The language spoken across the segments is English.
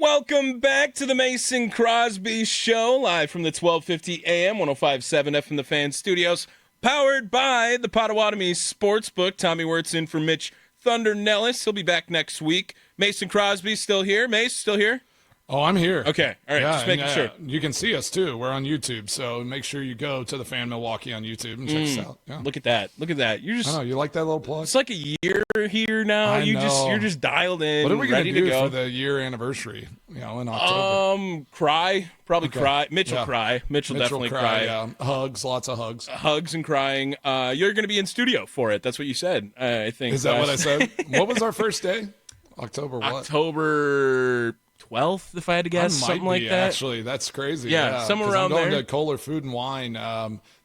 Welcome back to the Mason Crosby Show, live from the 1250 AM, 105.7 FM The Fan Studios, powered by the Potawatomi Sportsbook. Tommy Wirtz in for Mitch Thunder Nellis. He'll be back next week. Mason Crosby still here. Mace, still here? Oh, I'm here. Okay, all right, just making sure. You can see us, too. We're on YouTube, so make sure you go to the Fan Milwaukee on YouTube and check us out. Yeah. Look at that. Look at that. You're just, I know, you like that little plug? it's like a year here now. You're just dialed in, what are we ready gonna to do go. for the year anniversry, in October? Cry. Probably Okay. cry. Mitch will Yeah. cry. Mitch will definitely cry. Yeah. Hugs, lots of hugs. Hugs and crying. You're going to be in studio for it. That's what you said, I think. Is that what I said? What was our first day? October what? October 12th, if I had to guess, something like that. Actually, that's crazy. Yeah, somewhere around I'm going there. to Kohler Food and Wine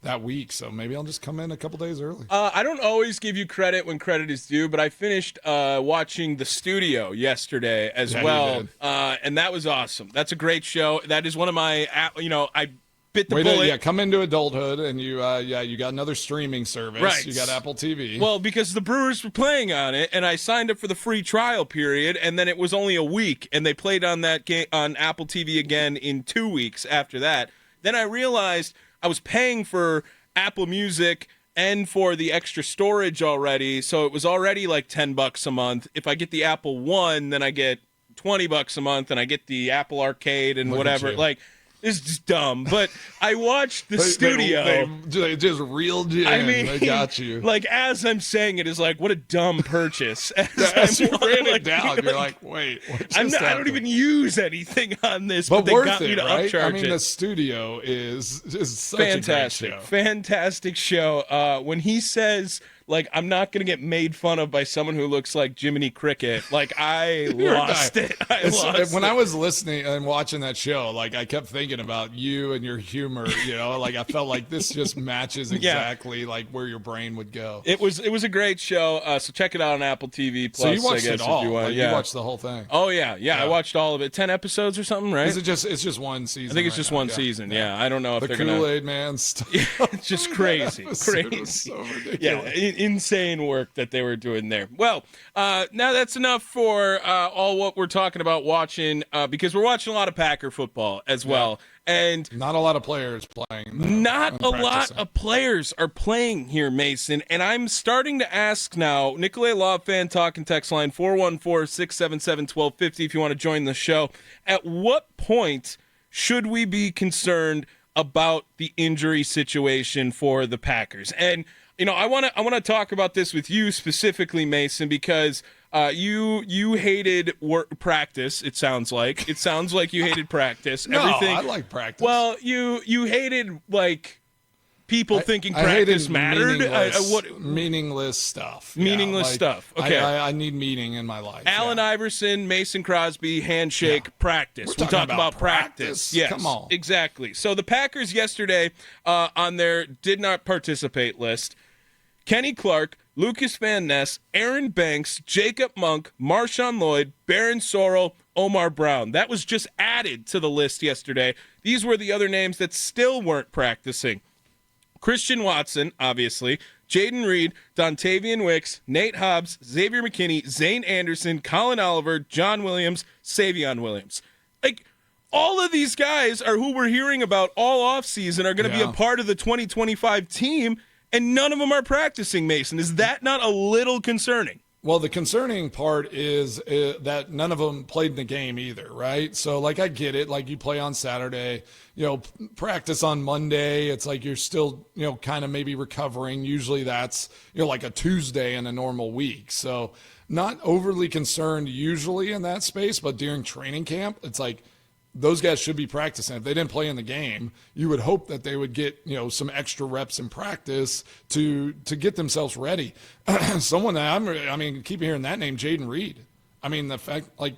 that week, so maybe I'll just come in a couple days early. I don't always give you credit when credit is due, but I finished watching The Studio yesterday as well, and that was awesome. That's a great show. That is one of my, I bit the bullet. Come into adulthood, and you got another streaming service. Right. You got Apple TV. Well, because the Brewers were playing on it, and I signed up for the free trial period, and then it was only a week, and they played on that game on Apple TV again in 2 weeks after that. Then I realized I was paying for Apple Music and for the extra storage already, so it was already like $10 a month. If I get the Apple One, then I get $20 a month, and I get the Apple Arcade and whatever. Like, it's just dumb. But I watched The Studio. They just reeled you in. I mean, They got you. Like, as I'm saying it, is like, what a dumb purchase. As you ran it down, you're like, wait, what just I don't even use anything on this, but they worth got me it, to right? upcharge I mean, it. The Studio is such Fantastic. a great show. Fantastic show. When he says, like, I'm not going to get made fun of by someone who looks like Jiminy Cricket, like, I lost it. When I was listening and watching that show, like, I kept thinking about you and your humor, like, I felt like this just matches exactly like where your brain would go. It was a great show, so check it out on Apple TV+. So you watched I guess, it all. if you want. You watched the whole thing. Oh, yeah. I watched all of it. 10 episodes or something, right? Is it it's just one season? I think it's just one season. Yeah, I don't know if the they're going to. Kool-Aid Man stuff. It's just crazy. Crazy. So ridiculous. Yeah, insane work that they were doing there. Well, now that's enough for all what we're talking about watching, because we're watching a lot of Packer football as well. And not a lot of players playing. Not a lot of players are playing here, Mason. And I'm starting to ask now, Nicolay Law Fan Talk and Text Line 414-677-1250 if you want to join the show. At what point should we be concerned about the injury situation for the Packers? And I want to talk about this with you specifically, Mason, because you hated practice. It sounds like you hated practice. No, Everything. I like practice. Well, you hated like people thinking I practice hated mattered. Meaningless stuff. Meaningless stuff. Okay, I need meaning in my life. Allen Iverson, Mason Crosby, handshake, practice. We're talking about practice. Yes, come on. Exactly. So the Packers yesterday on their did not participate list. Kenny Clark, Lucas Van Ness, Aaron Banks, Jacob Monk, Marshawn Lloyd, Baron Sorrell, Omar Brown. That was just added to the list yesterday. These were the other names that still weren't practicing. Christian Watson, obviously, Jaden Reed, Dontavian Wicks, Nate Hobbs, Xavier McKinney, Zane Anderson, Colin Oliver, John Williams, Savion Williams. Like, all of these guys are who we're hearing about all offseason are going to be a part of the 2025 team, and none of them are practicing, Mason. Is that not a little concerning? Well, the concerning part is that none of them played in the game either, right? So, like, I get it. Like, you play on Saturday, practice on Monday. It's like you're still, kind of maybe recovering. Usually that's, like a Tuesday in a normal week. So, not overly concerned usually in that space, but during training camp, it's like, those guys should be practicing. If they didn't play in the game, you would hope that they would get, some extra reps in practice to get themselves ready. Someone that keep hearing that name, Jaden Reed. I mean, the fact, like,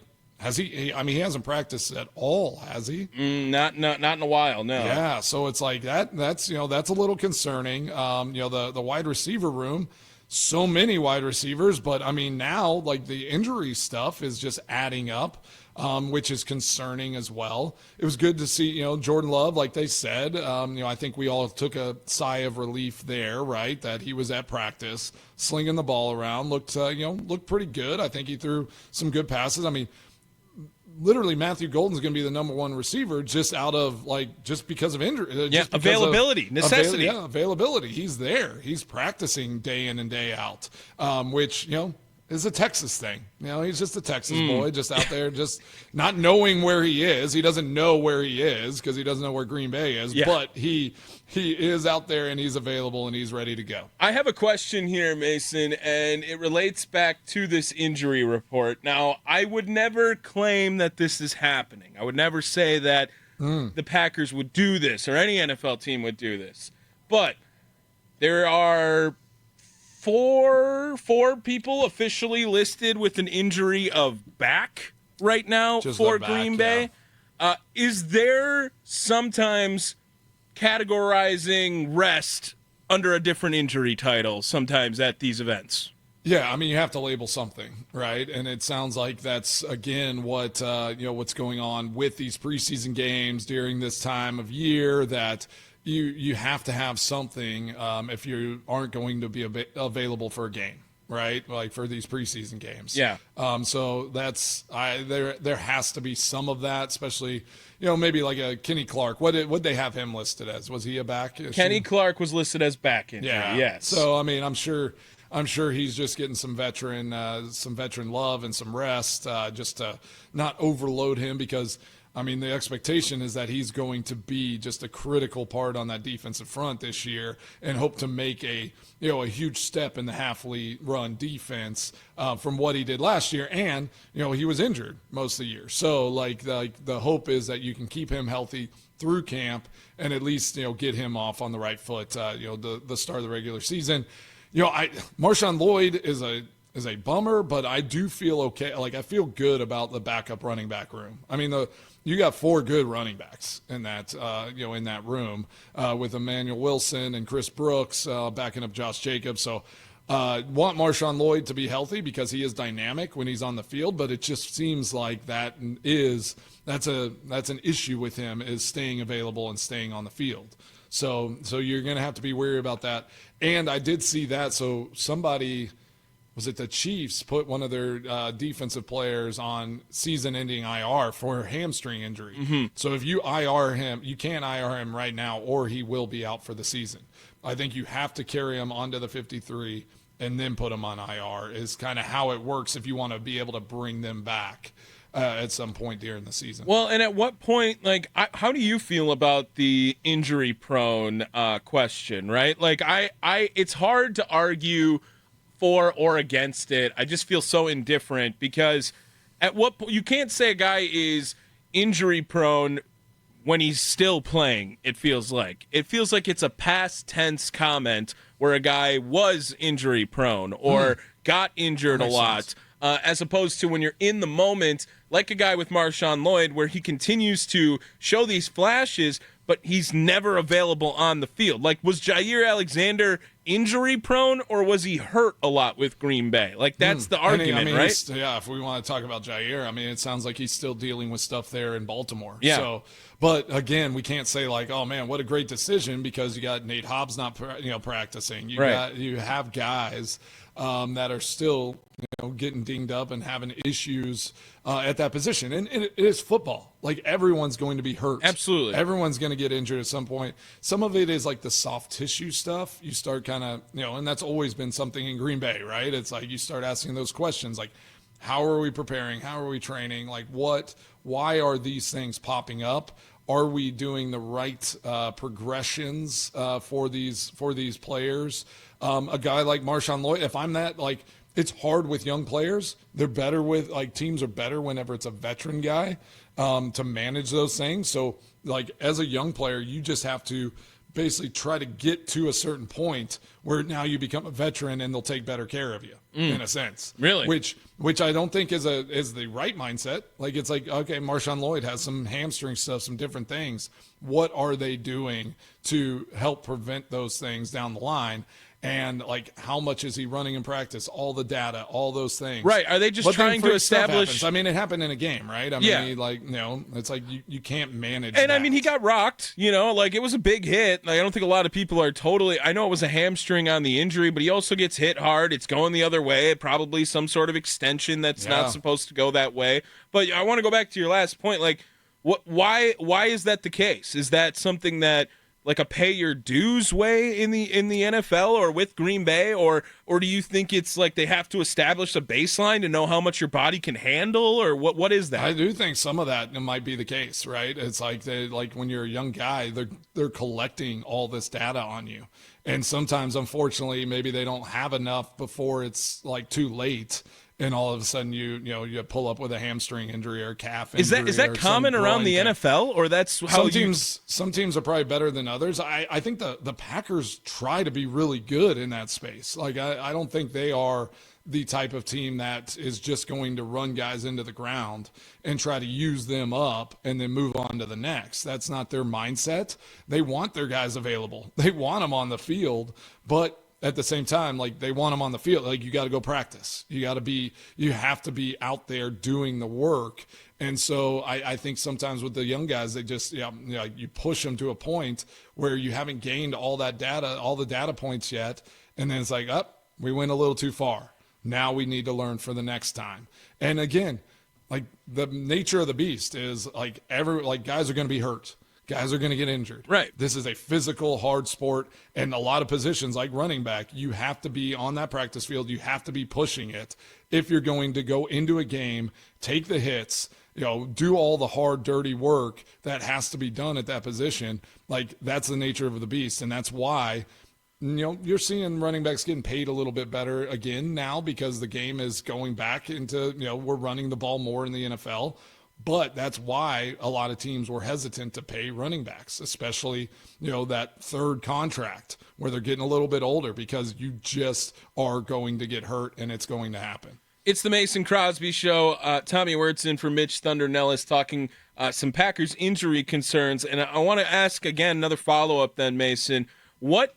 he hasn't practiced at all, has he? Not in a while, no. Yeah, so it's like that's a little concerning. The wide receiver room, so many wide receivers, but I mean, now, like, the injury stuff is just adding up. Which is concerning as well. It was good to see, Jordan Love, like they said. I think we all took a sigh of relief there, right? That he was at practice, slinging the ball around, looked pretty good. I think he threw some good passes. I mean, literally Matthew Golden's going to be the number one receiver just because of injury. Availability, necessity. Availability. He's there. He's practicing day in and day out, which, is a Texas thing. He's just a Texas boy, just out there, just not knowing where he is. He doesn't know where he is because he doesn't know where Green Bay is, but he is out there and he's available and he's ready to go. I have a question here, Mason, and it relates back to this injury report. Now, I would never claim that this is happening. I would never say that the Packers would do this or any NFL team would do this. But there are four people officially listed with an injury of back right now for Green Bay. Is there sometimes categorizing rest under a different injury title sometimes at these events? Yeah, I mean, you have to label something, right? And it sounds like that's, again, what's going on with these preseason games during this time of year, that you have to have something if you aren't going to be available for a game, right? Like for these preseason games. Yeah. So there has to be some of that, especially, maybe like a Kenny Clark. What they have him listed as? Was he a back issue? Kenny Clark was listed as back injury. Yeah. Yes. So I mean, I'm sure he's just getting some veteran love and some rest, just to not overload him, because I mean, the expectation is that he's going to be just a critical part on that defensive front this year, and hope to make a huge step in the halfly run defense from what he did last year. And he was injured most of the year, so the hope is that you can keep him healthy through camp and at least get him off on the right foot. The start of the regular season. Marshawn Lloyd is a bummer, but I do feel okay. Like, I feel good about the backup running back room. I mean, you got 4 good running backs in that in that room with Emmanuel Wilson and Chris Brooks backing up Josh Jacobs. So want Marshawn Lloyd to be healthy because he is dynamic when he's on the field, but it just seems like that's an issue with him, is staying available and staying on the field. So you're going to have to be wary about that. And I did see that. So somebody, was it the Chiefs, put one of their defensive players on season-ending IR for a hamstring injury. Mm-hmm. So if you IR him, you can't IR him right now, or he will be out for the season. I think you have to carry him onto the 53 and then put him on IR is kind of how it works if you want to be able to bring them back at some point during the season. Well, and at what point, how do you feel about the injury-prone question, right? Like, it's hard to argue for or against it. I just feel so indifferent, because at what point, you can't say a guy is injury-prone when he's still playing. It feels like it's a past tense comment where a guy was injury-prone or got injured a lot. As opposed to when you're in the moment, like a guy with Marshawn Lloyd, where he continues to show these flashes, but he's never available on the field. Like, was Jair Alexander injury-prone, or was he hurt a lot with Green Bay? Like, that's the argument, right? Yeah, if we want to talk about Jair, I mean, it sounds like he's still dealing with stuff there in Baltimore. Yeah. So, but again, we can't say like, oh man, what a great decision, because you got Nate Hobbs not practicing. You have guys that are still getting dinged up and having issues at that position. And it is football. Like, everyone's going to be hurt. Absolutely. Everyone's going to get injured at some point. Some of it is like the soft tissue stuff. You start kind of, and that's always been something in Green Bay, right? It's like you start asking those questions like, how are we preparing? How are we training? Like, why are these things popping up? Are we doing the right progressions for these players? A guy like Marshawn Lloyd, if I'm that, like, it's hard with young players. They're better with, like, teams are better whenever it's a veteran guy to manage those things. So, like, as a young player, you just have to basically try to get to a certain point where now you become a veteran and they'll take better care of you in a sense. Really? Which I don't think is the right mindset. Like, it's like, okay, Marshawn Lloyd has some hamstring stuff, some different things. What are they doing to help prevent those things down the line? and like how much is he running in practice, all the data, all those things. Right. Are they just But then trying to freak stuff establish? happens. I mean, it happened in a game, right? I mean, Yeah. it's like you can't manage And that. I mean, he got rocked, like it was a big hit. Like, I don't think a lot of people are totally, I know it was a hamstring on the injury, but he also gets hit hard. It's going the other way, probably some sort of extension that's not supposed to go that way. But I want to go back to your last point. Like, why is that the case? Is that something that, like, a pay your dues way in the NFL or with Green Bay, or do you think it's like they have to establish a baseline to know how much your body can handle, or what is that? I do think some of that might be the case, right? It's like when you're a young guy, they're collecting all this data on you, and sometimes, unfortunately, maybe they don't have enough before it's like too late. And all of a sudden, you pull up with a hamstring injury or calf injury. Is that common around the NFL, or that's how some teams are probably better than others? I think the Packers try to be really good in that space. Like I don't think they are the type of team that is just going to run guys into the ground and try to use them up and then move on to the next. That's not their mindset. They want their guys available. They want them on the field, but at the same time, like, they want them on the field. Like, you got to go practice. You have to be out there doing the work. And so I think sometimes with the young guys, they just, you push them to a point where you haven't gained all the data points yet. And then it's like, we went a little too far. Now we need to learn for the next time. And again, like, the nature of the beast is like guys are going to be hurt. Guys are going to get injured. Right. This is a physical, hard sport, and a lot of positions like running back, you have to be on that practice field. You have to be pushing it if you're going to go into a game, take the hits, do all the hard, dirty work that has to be done at that position. Like, that's the nature of the beast, and that's why you're seeing running backs getting paid a little bit better again now because the game is going back into, we're running the ball more in the NFL. But that's why a lot of teams were hesitant to pay running backs, especially, that third contract where they're getting a little bit older, because you just are going to get hurt and it's going to happen. It's the Mason Crosby Show. Tommy Wirtz in for Mitch Thunder Nellis talking some Packers injury concerns. And I want to ask again, another follow-up then, Mason. What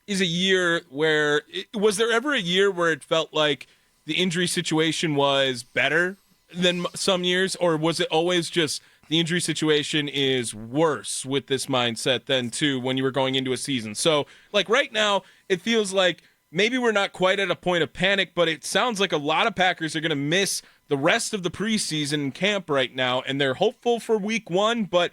is a year where – was there ever a year where it felt like the injury situation was better than some years, or was it always just the injury situation is worse with this mindset than when you were going into a season? So, like, right now, it feels like maybe we're not quite at a point of panic, but it sounds like a lot of Packers are going to miss the rest of the preseason camp right now, and they're hopeful for week one, but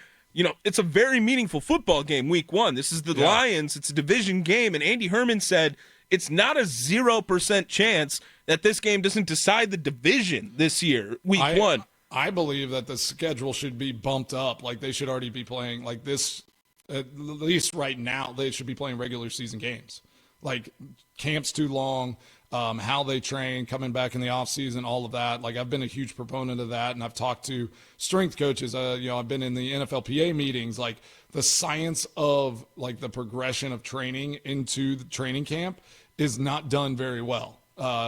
it's a very meaningful football game, week one. This is the Lions. It's a division game, and Andy Herman said it's not a 0% chance that this game doesn't decide the division this year, week one. I believe that the schedule should be bumped up. Like, they should already be playing like this, at least right now, they should be playing regular season games. Like, camp's too long, how they train, coming back in the off season, all of that. Like, I've been a huge proponent of that, and I've talked to strength coaches. I've been in the NFLPA meetings. Like, the science of, like, the progression of training into the training camp is not done very well.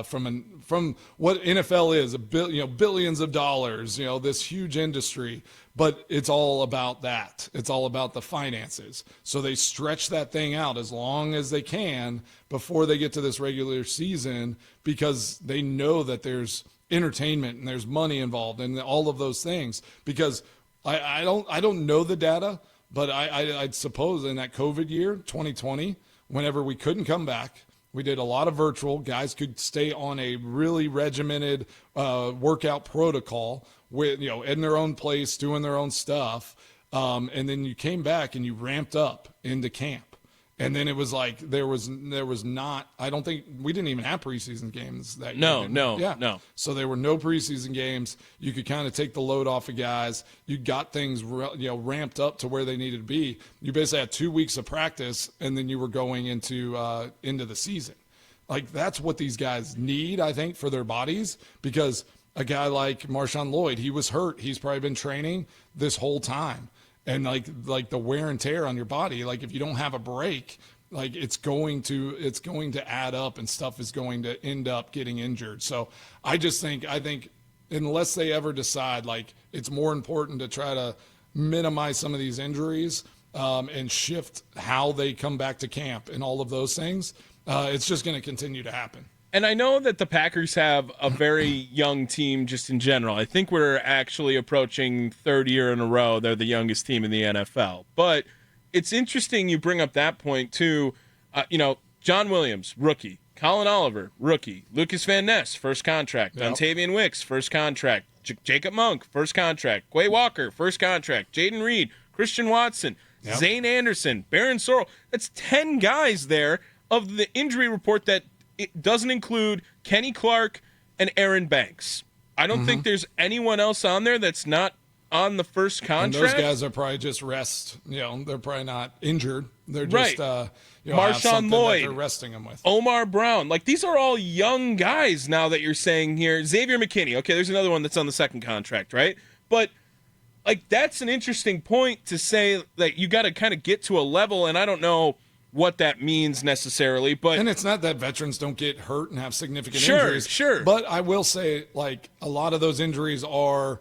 From what NFL is, billions of dollars, this huge industry, but it's all about that. It's all about the finances. So they stretch that thing out as long as they can before they get to this regular season, because they know that there's entertainment and there's money involved and all of those things. Because I don't know the data, but I'd suppose in that COVID year, 2020, whenever we couldn't come back, we did a lot of virtual. Guys could stay on a really regimented workout protocol with, in their own place, doing their own stuff. And then you came back and you ramped up into camp. And then it was like there was not – I don't think – we didn't even have preseason games that year. No. So there were no preseason games. You could kind of take the load off of guys. You got things ramped up to where they needed to be. You basically had 2 weeks of practice, and then you were going into the season. Like, that's what these guys need, I think, for their bodies, because a guy like Marshawn Lloyd, he was hurt. He's probably been training this whole time. And like the wear and tear on your body, like if you don't have a break, like it's going to add up, and stuff is going to end up getting injured. So I think unless they ever decide, like, it's more important to try to minimize some of these injuries and shift how they come back to camp and all of those things, it's just going to continue to happen. And I know that the Packers have a very young team just in general. I think we're actually approaching third year in a row they're the youngest team in the NFL. But it's interesting you bring up that point, too. John Williams, rookie. Colin Oliver, rookie. Lucas Van Ness, first contract. Yep. Dontavian Wicks, first contract. Jacob Monk, first contract. Quay Walker, first contract. Jaden Reed, Christian Watson, Yep. Zane Anderson, Barron Sorrell. That's 10 guys there of the injury report that it doesn't include Kenny Clark and Aaron Banks. I don't think there's anyone else on there that's not on the first contract. And those guys are probably just rest. They're probably not injured. They're just Right. have Marshawn something that Lloyd. they're resting them with. Omar Brown. Like, these are all young guys now that you're saying here. Xavier McKinney. Okay, there's another one that's on the second contract, right? But, like, that's an interesting point to say that you got to kind of get to a level, and I don't know what that means necessarily, but And it's not that veterans don't get hurt and have significant Sure, injuries. sure. But I will say, like, a lot of those injuries are,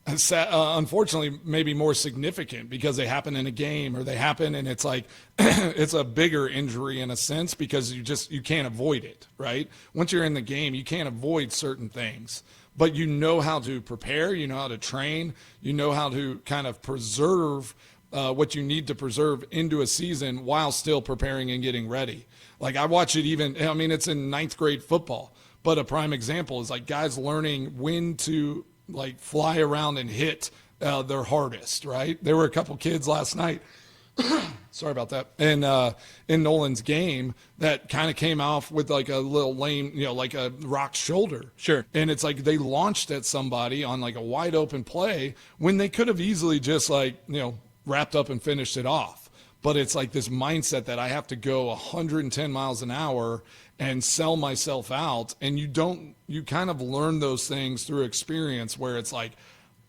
unfortunately, maybe more significant because they happen in a game or they happen and it's like it's a bigger injury in a sense because you can't avoid it, right? Once you're in the game, you can't avoid certain things. But you know how to prepare, you know how to train, you know how to kind of preserve what you need to preserve into a season while still preparing and getting ready. Like I watch it it's in ninth grade football, but a prime example is like guys learning when to like fly around and hit their hardest, right? There were a couple kids last night, sorry about that, in Nolan's game that kind of came off with like a little lame, like a rock shoulder. Sure. And it's like they launched at somebody on like a wide open play when they could have easily just wrapped up and finished it off. But it's like this mindset that I have to go 110 miles an hour and sell myself out. And you kind of learn those things through experience where it's like,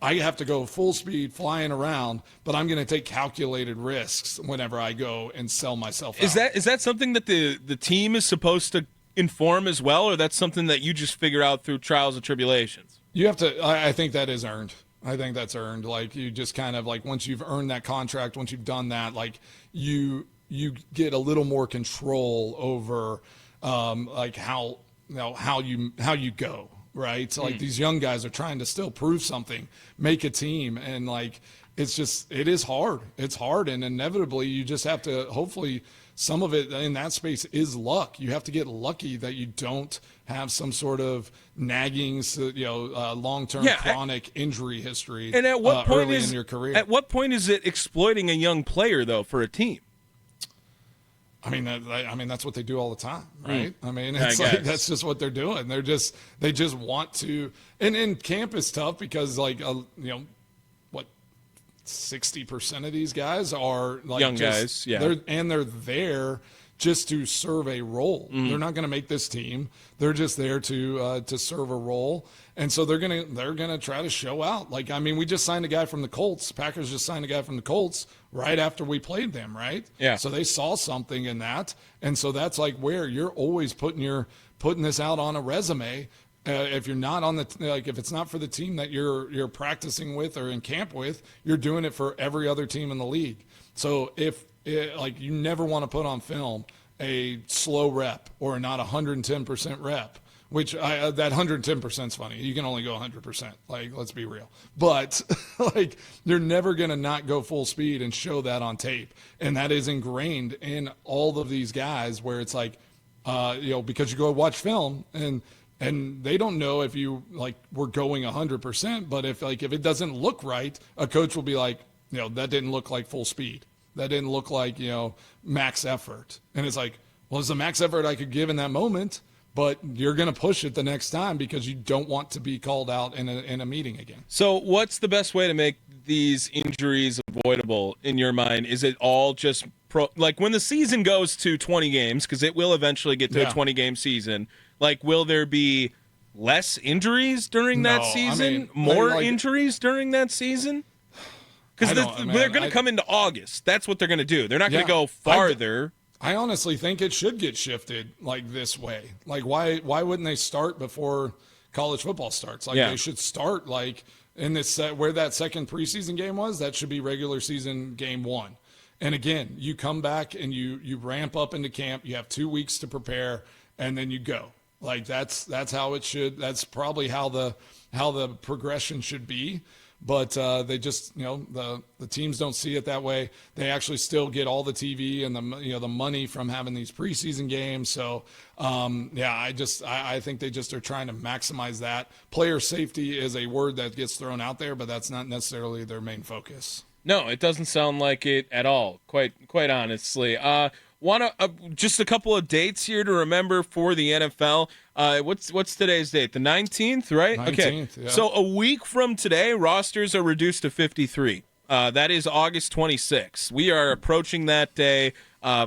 I have to go full speed flying around, but I'm going to take calculated risks whenever I go and sell myself out. is that something that the team is supposed to inform as well, or that's something that you just figure out through trials and tribulations? You have to, I think that is earned. I think that's earned. Like you just kind of like once you've earned that contract, once you've done that, like you get a little more control over like how you go, right? So like these young guys are trying to still prove something, make a team, and like it is hard. It's hard, and inevitably you just have to hopefully. Some of it in that space is luck. You have to get lucky that you don't have some sort of nagging, long-term chronic injury history. And at what point in your career? At what point is it exploiting a young player though for a team? I mean, that's what they do all the time, right? I mean, I it's like guess. that's just what they're doing. They just want to. And in camp is tough because 60% of these guys are like Young guys, yeah. They're there just to serve a role. They're not going to make this team. They're just there to serve a role, and so they're gonna try to show out. Like we just signed a guy from the Colts. Packers just signed a guy from the Colts right after we played them, right? Yeah. So they saw something in that, and so that's like where you're always putting this out on a resume. If you're not on if it's not for the team that you're practicing with or in camp with, you're doing it for every other team in the league. So you never want to put on film a slow rep or not 110% rep, which that 110% is funny. You can only go 100%. Like, let's be real. But like, you're never going to not go full speed and show that on tape. And that is ingrained in all of these guys where it's like, because you go watch film and they don't know if you were going 100%, but if it doesn't look right, a coach will be like, that didn't look like full speed. That didn't look like, max effort. And it's like, well, it's the max effort I could give in that moment, but you're going to push it the next time because you don't want to be called out in a meeting again. So what's the best way to make these injuries avoidable in your mind? Is it all just when the season goes to 20 games, because it will eventually get to a 20-game season, will there be less injuries during that season? More injuries during that season? Because they're going to come into August. That's what they're going to do. They're not going to go farther. I honestly think it should get shifted this way. Why wouldn't they start before college football starts? They should start in this where that second preseason game was. That should be regular season game 1. And again, you come back and you ramp up into camp. You have 2 weeks to prepare, and then you go. Like that's how it should. That's probably how the progression should be. But they just, the teams don't see it that way. They actually still get all the TV and the money from having these preseason games. So I think they just are trying to maximize that. Player safety is a word that gets thrown out there, but that's not necessarily their main focus. No, it doesn't sound like it at all. Quite honestly. Just a couple of dates here to remember for the NFL. What's today's date? The 19th, right? 19th, okay. yeah. So a week from today, rosters are reduced to 53. That is August 26th. We are approaching that day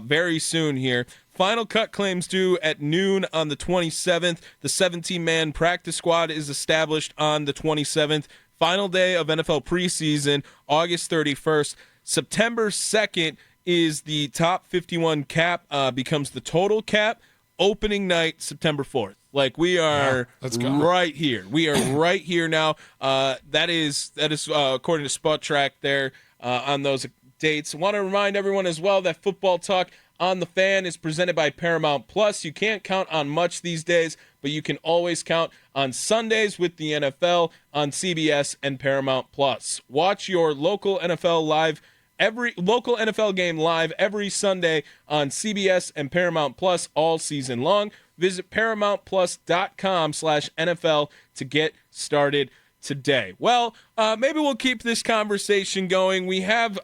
very soon here. Final cut claims due at noon on the 27th. The 17-man practice squad is established on the 27th. Final day of NFL preseason, August 31st. September 2nd is the top 51 cap becomes the total cap. Opening night, September 4th. Like, we are right here. We are right here now. That is according to Spot Track there on those dates. I want to remind everyone as well that Football Talk on the Fan is presented by Paramount Plus. You can't count on much these days, but you can always count on Sundays with the NFL on CBS and Paramount Plus. Watch your local NFL game live every Sunday on CBS and Paramount Plus all season long. Visit ParamountPlus.com/NFL to get started today. Well, maybe we'll keep this conversation going. We have,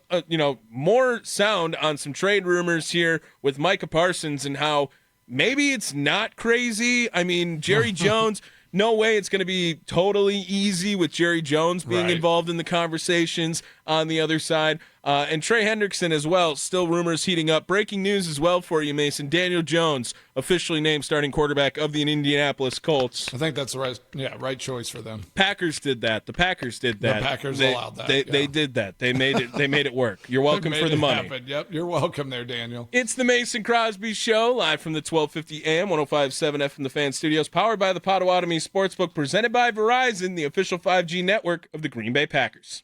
more sound on some trade rumors here with Micah Parsons and how maybe it's not crazy. I mean, Jerry Jones, no way it's going to be totally easy with Jerry Jones being involved in the conversations on the other side. And Trey Hendrickson as well, still rumors heating up. Breaking news as well for you, Mason. Daniel Jones officially named starting quarterback of the Indianapolis Colts. I think that's the right choice for them. Packers did that. The Packers did that. The Packers allowed that. They did that. They made it work. You're welcome for the money. Happen. Yep, you're welcome there, Daniel. It's the Mason Crosby Show, live from the 1250 AM, 105.7 FM The Fan Studios, powered by the Potawatomi Sportsbook, presented by Verizon, the official 5G network of the Green Bay Packers.